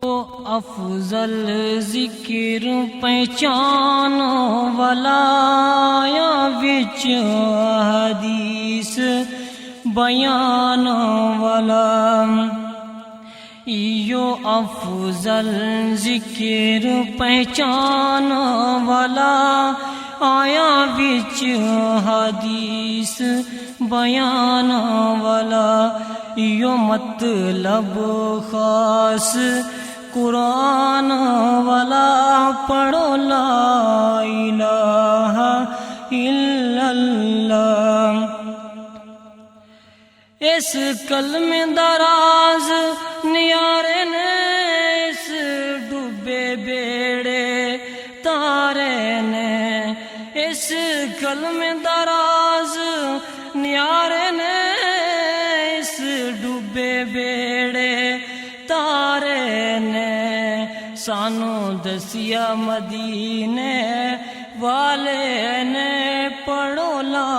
افضل ذکر پہچان والا یا وچ حدیث بیان والا ایو افضل ذکر پہچان والا آیا وچ حدیث بیان والا ایو مطلب خاص قرآن والا پڑھو لا الہ الا اللہ اس کلمے دراز نیارے نے اس ڈوبے بیڑے تارے نے اس کلمے دراز نیارے نے اس ڈوبے بیڑے تارے نے سانو دسیا مدینے والے نے پڑھو لا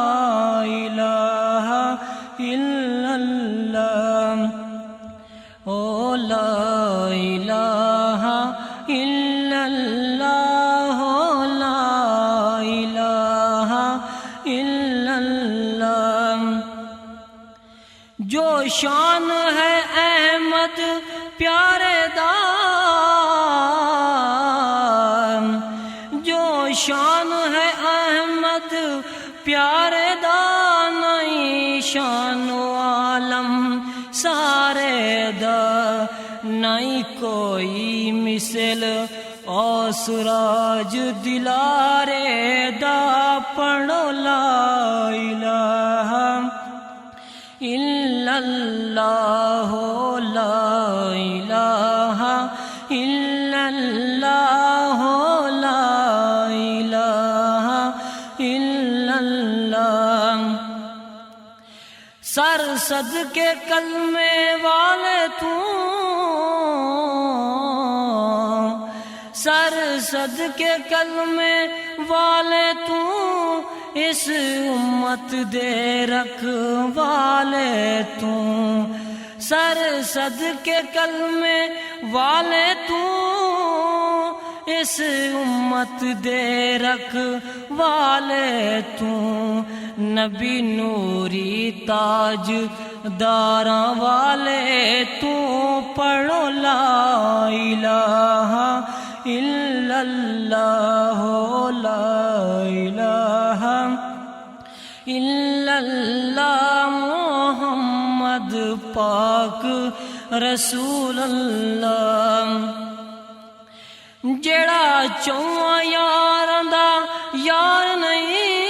الہ الا اللہ او لا الہ الا اللہ او لا الہ الا اللہ جو شان ہے احمد پیارے دا جو شان ہے احمد پیارے دا نہیں شان عالم سارے دا نہیں کوئی مثل او سراج دلارے دا پڑھو لا الہ الا اللہ لا الہ الا اللہ لا الہ الا اللہ سر صد کے کلمے والے تو سر صد کے کلمے والے تو اس امت دے رکھوالے تو سر صد کے کلمے والے تو اس امت دے رکھوالے تو نبی نوری تاج داراں والے تو پڑھو لا الہ الا اللہ لا الہ الا اللہ محمد پاک رسول اللہ جڑا چواں یاراں دا یار نہیں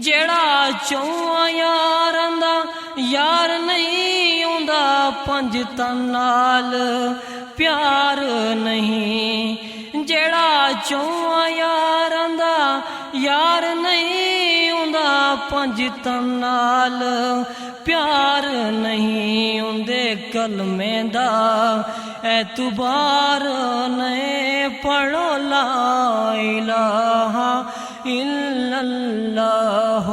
جڑا چواں یاراں دا یار نہیں اوندا پنج تن نال پیار نہیں جڑا چواں یاراں دا یار نہیں اوندا پنج تن نال پیار نہیں اندے کلمے دا اعتبار نہیں پڑھو لا الہ الا اللہ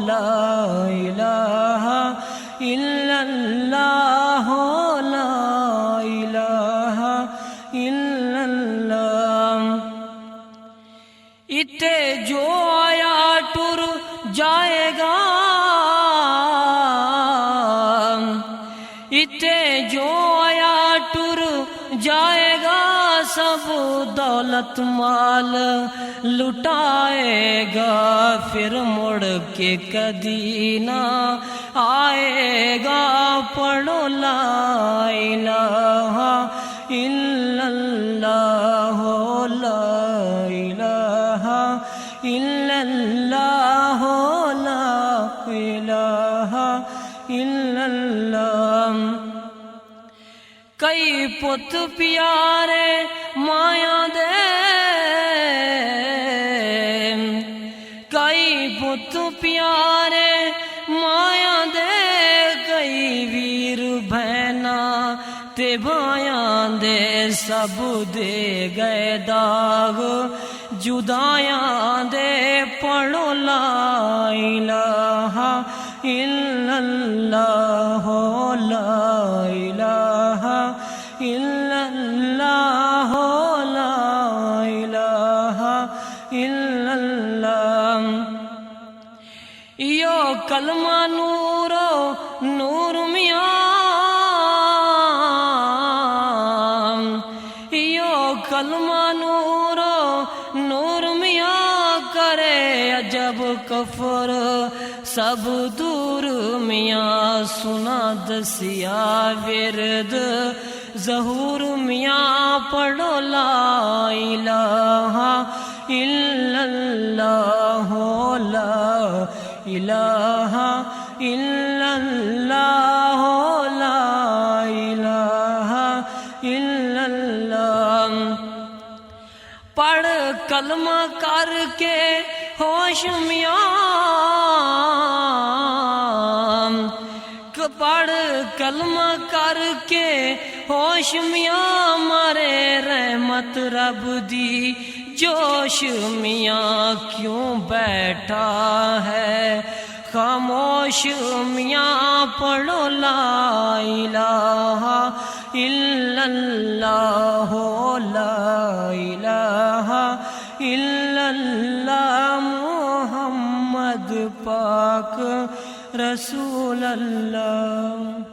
لا الہ الا اللہ لا الہ الا اللہ اتے جو آیا ٹر جائے گا اتے جو آیا ٹر جائے گا سب دولت مال لٹائے گا پھر مڑ کے کدی نہ آئے گا پڑھو لا الہ الا اللہ لا الہ الا اللہ لا الہ الا اللہ کئی پت پیارے مایا دے کئی پت پیارے مایا دے کئی ویر بہنا تے بھائیاں دے سب دے گئے داغ جدایاں دے پڑھو لا الہ الا اللہ لا الا اللہ لا الہ الا اللہ یو کلمہ نورو نور میاں یو کلمہ نورو نور میاں کرے عجب کفر سب دور میاں سنا دسیا ورد ظہور میاں پڑھو لا الہ الا اللہ لا الہ الا اللہ لا الہ الا اللہ پڑھ کلمہ کر کے ہوش میاں پڑھ کلمہ کر کے ہوش میاں مارے رحمت رب دی جوش میاں کیوں بیٹھا ہے خاموش میاں پڑھو لا الہ الا اللہ لا الہ الا اللہ محمد پاک رسول اللہ